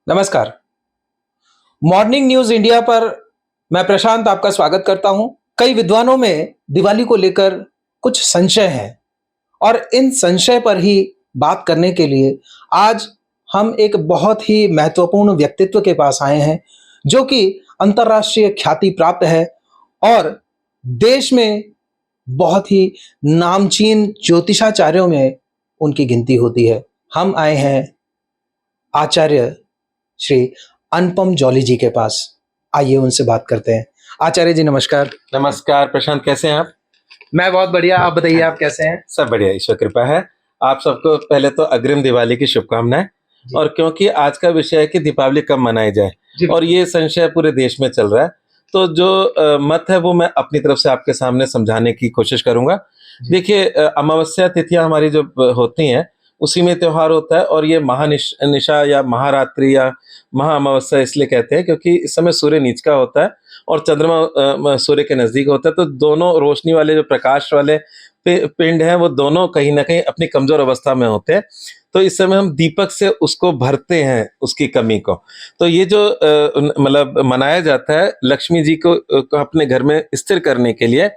नमस्कार। Morning news India पर मैं प्रशांत आपका स्वागत करता हूं। कई विद्वानों में दिवाली को लेकर कुछ संशय है और इन संशय पर ही बात करने के लिए आज हम एक बहुत ही महत्वपूर्ण व्यक्तित्व के पास आए हैं, जो कि अंतर्राष्ट्रीय ख्याति प्राप्त है और देश में बहुत ही नामचीन ज्योतिषाचार्यों में उनकी गिनती होती है। हम आए हैं आचार्य श्री अनुपम जौली जी के पास। आइए उनसे बात करते हैं। आचार्य जी नमस्कार। नमस्कार प्रशांत, कैसे हैं आप? मैं बहुत बढ़िया, आप बताइए आप कैसे हैं? सब बढ़िया, ईश्वर कृपा है। आप सबको पहले तो अग्रिम दिवाली की शुभकामनाएं। और क्योंकि आज का विषय है कि दीपावली कब मनाई जाए और ये संशय पूरे देश में चल रहा है, तो जो मत है वो मैं अपनी तरफ से आपके सामने समझाने की कोशिश करूंगा। देखिए, अमावस्या तिथियां हमारी जो होती हैं उसी में त्योहार होता है, और ये महानिशा या महारात्रि या महा अमावस्या इसलिए कहते हैं क्योंकि इस समय सूर्य नीच का होता है और चंद्रमा सूर्य के नजदीक होता है। तो दोनों रोशनी वाले जो प्रकाश वाले पिंड हैं वो दोनों कहीं ना कहीं अपनी कमजोर अवस्था में होते हैं। तो इस समय हम दीपक से उसको भरते हैं, उसकी कमी को। तो ये जो मतलब मनाया जाता है लक्ष्मी जी को अपने घर में स्थिर करने के लिए,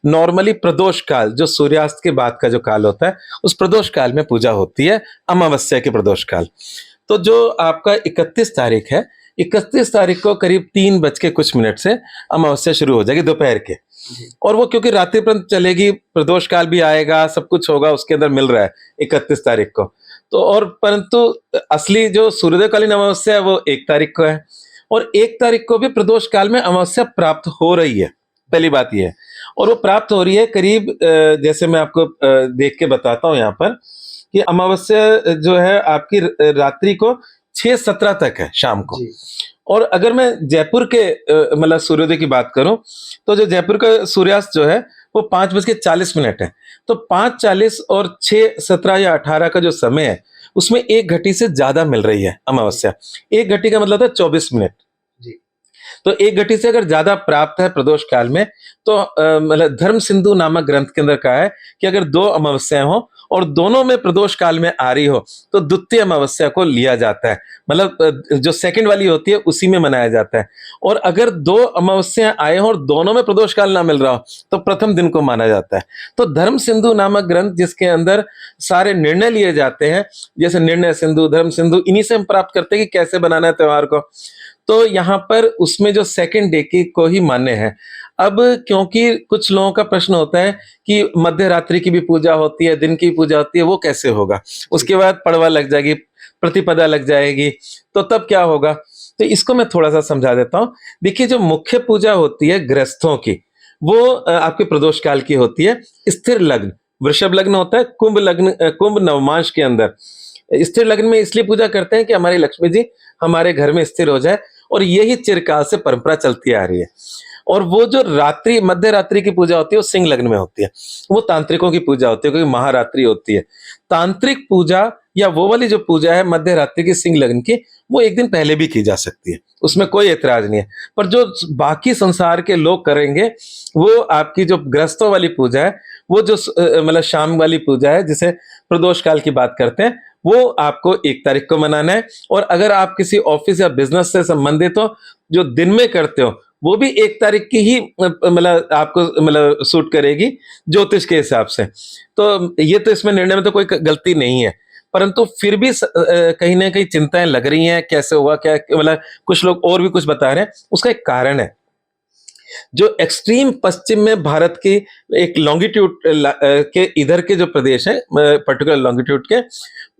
नॉर्मली प्रदोष काल जो सूर्यास्त के बाद का जो काल होता है उस प्रदोष काल में पूजा होती है, अमावस्या के प्रदोष काल। तो जो आपका 31 तारीख है, 31 तारीख को करीब 3 बज के कुछ मिनट से अमावस्या शुरू हो जाएगी दोपहर के। और वो क्योंकि रात्रि पर्यंत चलेगी, प्रदोष काल भी आएगा, सब कुछ होगा, उसके अंदर मिल रहा है 31 तारीख को। तो और परंतु असली जो सूर्योदयकालीन अमावस्या है वो 1 तारीख को है, और 1 तारीख को भी प्रदोष काल में अमावस्या प्राप्त हो रही है। पहली बात यह है, और वो प्राप्त हो रही है करीब जैसे मैं आपको देख के बताता हूँ यहाँ पर कि अमावस्या जो है आपकी रात्रि को 6:17 तक है शाम को। और अगर मैं जयपुर के मतलब सूर्योदय की बात करूं, तो जो जयपुर का सूर्यास्त जो है वो 5:40 है। तो 5:40 और 6:17 या 18 का जो समय है उसमें 1 घटी से ज्यादा मिल रही है अमावस्या। 1 घटी का मतलब था 24 मिनट। तो 1 घटी से अगर ज्यादा प्राप्त है प्रदोष काल में, तो मतलब धर्म सिंधु नामक ग्रंथ के अंदर कहा है कि अगर 2 अमावस्याएं हो और दोनों में प्रदोष काल में आ रही हो तो द्वितीय अमावस्या को लिया जाता है, मतलब जो सेकंड वाली होती है उसी में मनाया जाता है। और अगर 2 अमावस्याएं आए हो और दोनों में प्रदोष काल ना मिल रहा हो तो प्रथम दिन को माना जाता है। तो धर्म सिंधु नामक ग्रंथ जिसके अंदर सारे निर्णय लिए जाते हैं, जैसे निर्णय सिंधु, धर्म सिंधु, इन्हीं से हम प्राप्त करते हैं कि कैसे बनाना है त्योहार को। तो यहाँ पर उसमें जो सेकंड डे की को ही मान्य है। अब क्योंकि कुछ लोगों का प्रश्न होता है कि मध्य रात्रि की भी पूजा होती है, दिन की पूजा होती है, वो कैसे होगा? उसके बाद पड़वा लग जाएगी, प्रतिपदा लग जाएगी, तो तब क्या होगा? तो इसको मैं थोड़ा सा समझा देता हूँ। देखिए, जो मुख्य पूजा होती है गृहस्थों की, वो आपके प्रदोष काल की होती है। स्थिर लग्न, वृषभ लग्न होता है, कुंभ लग्न, कुंभ नवमांश के अंदर स्थिर लग्न में इसलिए पूजा करते हैं कि हमारी लक्ष्मी जी हमारे घर में स्थिर हो जाए, और यही चिरकाल से परंपरा चलती आ रही है। और वो जो रात्रि, मध्य रात्रि की पूजा होती है वो सिंह लग्न में होती है, वो तांत्रिकों की पूजा होती है क्योंकि महारात्रि होती है। तांत्रिक पूजा या वो वाली जो पूजा है मध्य रात्रि की सिंह लग्न की, वो एक दिन पहले भी की जा सकती है, उसमें कोई एतराज नहीं है। पर जो बाकी संसार के लोग करेंगे वो आपकी जो गृहस्थों वाली पूजा है, वो जो मतलब शाम वाली पूजा है जिसे प्रदोष काल की बात करते हैं, वो आपको 1 तारीख को मनाना है। और अगर आप किसी ऑफिस या बिजनेस से संबंधित हो, जो दिन में करते हो, वो भी 1 तारीख की ही मतलब आपको मतलब सूट करेगी ज्योतिष के हिसाब से। तो ये तो इसमें निर्णय में तो कोई गलती नहीं है, परंतु फिर भी कहीं ना कहीं चिंताएं लग रही हैं, कैसे हुआ क्या, मतलब कुछ लोग और भी कुछ बता रहे हैं। उसका एक कारण है, जो एक्सट्रीम पश्चिम में भारत की एक लॉन्गिट्यूड के इधर के जो प्रदेश है, पर्टिकुलर लॉन्गिट्यूड के,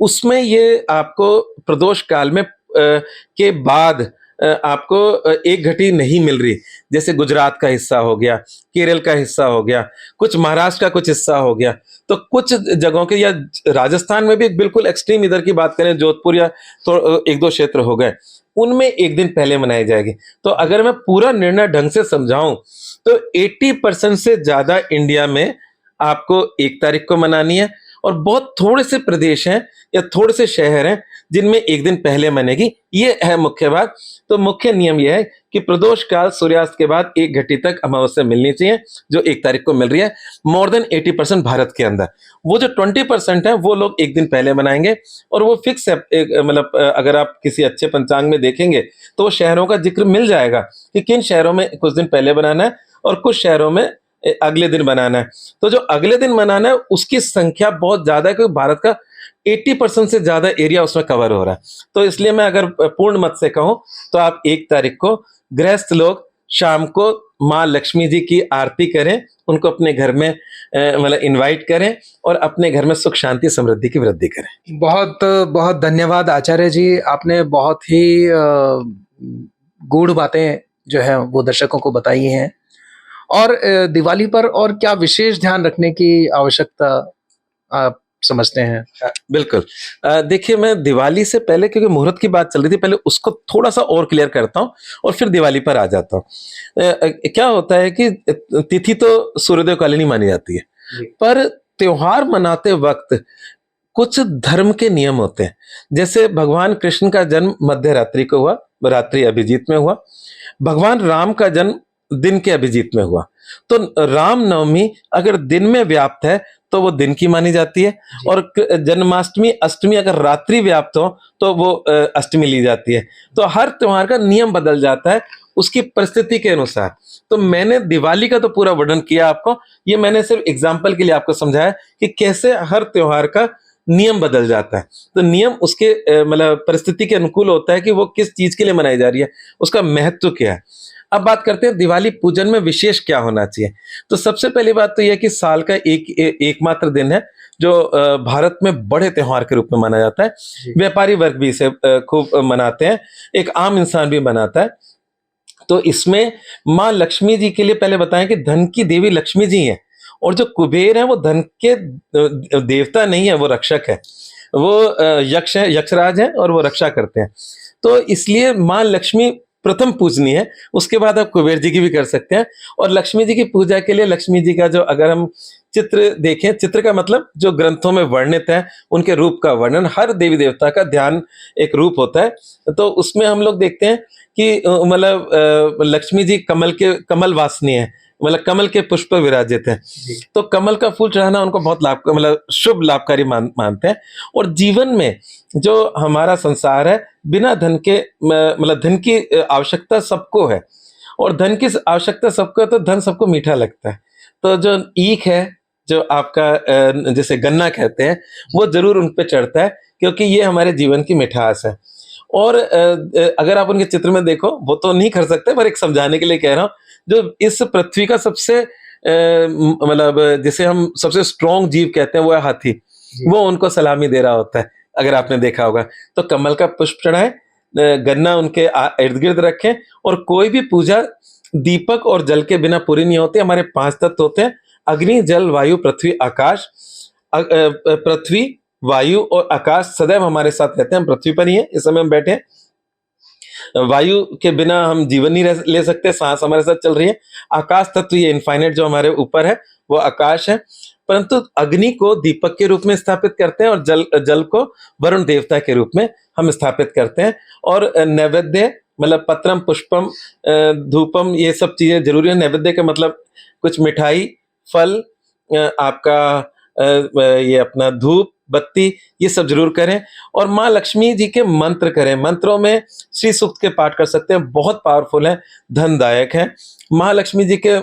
उसमें ये आपको प्रदोष काल में के बाद आपको 1 घटी नहीं मिल रही। जैसे गुजरात का हिस्सा हो गया, केरल का हिस्सा हो गया, कुछ महाराष्ट्र का कुछ हिस्सा हो गया, तो कुछ जगहों के, या राजस्थान में भी बिल्कुल एक्सट्रीम इधर की बात करें, जोधपुर या तो 1-2 क्षेत्र हो गए, उनमें एक दिन पहले मनाई जाएगी। तो अगर मैं पूरा निर्णय ढंग से समझाऊं तो 80% से ज्यादा इंडिया में आपको 1 तारीख को मनानी है, और बहुत थोड़े से प्रदेश हैं या थोड़े से शहर हैं जिनमें एक दिन पहले मनेगी। ये है मुख्य बात। तो मुख्य नियम यह है कि प्रदोष काल सूर्यास्त के बाद 1 घटी तक अमावस्या मिलनी चाहिए, जो 1 तारीख को मिल रही है। मोर देन 80% भारत के अंदर। वो जो 20% है वो लोग एक दिन पहले मनाएंगे, और वो फिक्स है। मतलब अगर आप किसी अच्छे पंचांग में देखेंगे तो वो शहरों का जिक्र मिल जाएगा कि किन शहरों में कुछ दिन पहले बनाना है और कुछ शहरों में अगले दिन बनाना है। तो जो अगले दिन बनाना है उसकी संख्या बहुत ज्यादा है, क्योंकि भारत का 80% से ज्यादा एरिया उसमें कवर हो रहा है। तो इसलिए मैं अगर पूर्ण मत से कहूं तो आप 1 तारीख को गृहस्थ लोग शाम को माँ लक्ष्मी जी की आरती करें, उनको अपने घर में मतलब इनवाइट करें और अपने घर में सुख शांति समृद्धि की वृद्धि करें। बहुत बहुत धन्यवाद आचार्य जी, आपने बहुत ही गूढ़ बातें जो है वो दर्शकों को बताई हैं। और दिवाली पर और क्या विशेष ध्यान रखने की आवश्यकता आप समझते हैं? बिल्कुल। देखिए, मैं दिवाली से पहले, क्योंकि मुहूर्त की बात चल रही थी, पहले उसको थोड़ा सा और क्लियर करता हूँ और फिर दिवाली पर आ जाता हूँ। क्या होता है कि तिथि तो सूर्योदय कालीन ही मानी जाती है, पर त्योहार मनाते वक्त कुछ धर्म के नियम होते हैं। जैसे भगवान कृष्ण का जन्म मध्य रात्रि को हुआ, रात्रि अभिजीत में हुआ। भगवान राम का जन्म दिन के अभिजीत में हुआ। तो राम नवमी अगर दिन में व्याप्त है तो वो दिन की मानी जाती है, और जन्माष्टमी अष्टमी अगर रात्रि व्याप्त हो तो वो अष्टमी ली जाती है। तो हर त्योहार का नियम बदल जाता है उसकी परिस्थिति के अनुसार। तो मैंने दिवाली का तो पूरा वर्णन किया आपको, ये मैंने सिर्फ एग्जाम्पल के लिए आपको समझाया कि कैसे हर त्योहार का नियम बदल जाता है। तो नियम उसके मतलब परिस्थिति के अनुकूल होता है कि वो किस चीज के लिए मनाई जा रही है, उसका महत्व क्या है। अब बात करते हैं दिवाली पूजन में विशेष क्या होना चाहिए। तो सबसे पहली बात तो यह कि साल का एकमात्र दिन है जो भारत में बड़े त्योहार के रूप में माना जाता है। व्यापारी वर्ग भी इसे खूब मनाते हैं, एक आम इंसान भी मनाता है। तो इसमें माँ लक्ष्मी जी के लिए पहले बताएं कि धन की देवी लक्ष्मी जी हैं, और जो कुबेर है वो धन के देवता नहीं है, वो रक्षक है। वो यक्ष है, यक्षराज है, और वो रक्षा करते हैं। तो इसलिए माँ लक्ष्मी प्रथम पूजनी है, उसके बाद आप कुबेर जी की भी कर सकते हैं। और लक्ष्मी जी की पूजा के लिए लक्ष्मी जी का जो अगर हम चित्र देखें, चित्र का मतलब जो ग्रंथों में वर्णित है उनके रूप का वर्णन, हर देवी देवता का ध्यान एक रूप होता है। तो उसमें हम लोग देखते हैं कि मतलब लक्ष्मी जी कमल वासनी है, मतलब कमल के पुष्प विराजित हैं। तो कमल का फूल चढ़ाना उनको बहुत मतलब शुभ लाभकारी मानते हैं। और जीवन में जो हमारा संसार है, बिना धन के मतलब धन की आवश्यकता सबको है, और धन की आवश्यकता सबको है, तो धन सबको मीठा लगता है। तो जो ईख है, जो आपका जैसे गन्ना कहते हैं, वो जरूर उन पे चढ़ता है, क्योंकि ये हमारे जीवन की मिठास है। और अगर आप उनके चित्र में देखो, वो तो नहीं कर सकते, पर एक समझाने के लिए कह रहा हूँ, जो इस पृथ्वी का सबसे मतलब जिसे हम सबसे स्ट्रॉन्ग जीव कहते हैं वो है हाथी, वो उनको सलामी दे रहा होता है, अगर आपने देखा होगा। तो कमल का पुष्प चढ़ाएं, गन्ना उनके इर्द गिर्द रखें, और कोई भी पूजा दीपक और जल के बिना पूरी नहीं होती। हमारे 5 तत्व होते हैं, अग्नि जल वायु पृथ्वी आकाश। पृथ्वी वायु और आकाश सदैव हमारे साथ रहते हैं, हम पृथ्वी पर ही हैं, इस समय हम बैठे हैं। वायु के बिना हम जीवन नहीं ले सकते, सांस हमारे साथ चल रही है। आकाश तत्व ये इनफाइनाइट जो हमारे ऊपर है वो आकाश है। परंतु अग्नि को दीपक के रूप में स्थापित करते हैं, और जल को वरुण देवता के रूप में हम स्थापित करते हैं। और नैवेद्य मतलब पत्रम पुष्पम धूपम, ये सब चीजें जरूरी है। नैवेद्य का मतलब कुछ मिठाई, फल, आपका ये अपना धूप बत्ती, ये सब जरूर करें। और माँ लक्ष्मी जी के मंत्र करें। मंत्रों में श्री सूक्त के पाठ कर सकते हैं, बहुत पावरफुल है, धनदायक है। माँ लक्ष्मी जी के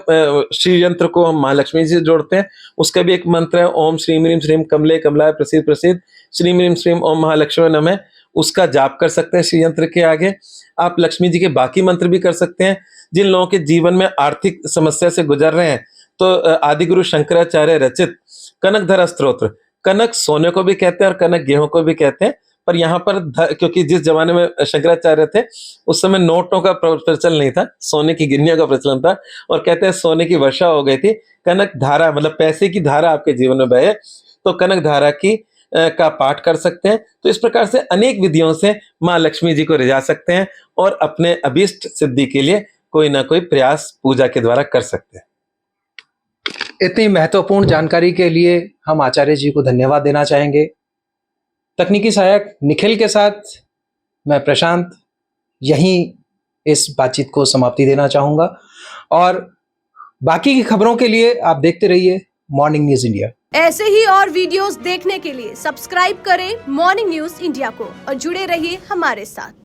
श्री यंत्र को हम माँ लक्ष्मी जी से जोड़ते हैं, उसका भी एक मंत्र है, ओम श्रीम ह्रीम श्रीम कमले कमलाय प्रसिद्ध प्रसिद्ध श्रीम ह्रीम श्रीम ओम महालक्ष्मी नमः। उसका जाप कर सकते हैं श्री यंत्र के आगे। आप लक्ष्मी जी के बाकी मंत्र भी कर सकते हैं। जिन लोगों के जीवन में आर्थिक समस्या से गुजर रहे हैं, तो आदिगुरु शंकराचार्य रचित कनकधरा स्तोत्र, कनक सोने को भी कहते हैं और कनक गेहूं को भी कहते हैं, पर यहाँ पर क्योंकि जिस जमाने में शंकराचार्य थे उस समय नोटों का प्रचलन नहीं था, सोने की गिन्नियों का प्रचलन था, और कहते हैं सोने की वर्षा हो गई थी। कनक धारा मतलब पैसे की धारा आपके जीवन में बहे, तो कनक धारा की का पाठ कर सकते हैं। तो इस प्रकार से अनेक विधियों से माँ लक्ष्मी जी को रिझा सकते हैं, और अपने अभीष्ट सिद्धि के लिए कोई ना कोई प्रयास पूजा के द्वारा कर सकते हैं। इतनी महत्वपूर्ण जानकारी के लिए हम आचार्य जी को धन्यवाद देना चाहेंगे। तकनीकी सहायक निखिल के साथ मैं प्रशांत यहीं इस बातचीत को समाप्ति देना चाहूंगा और बाकी की खबरों के लिए आप देखते रहिए मॉर्निंग न्यूज इंडिया। ऐसे ही और वीडियोस देखने के लिए सब्सक्राइब करें मॉर्निंग न्यूज इंडिया को और जुड़े रहिए हमारे साथ।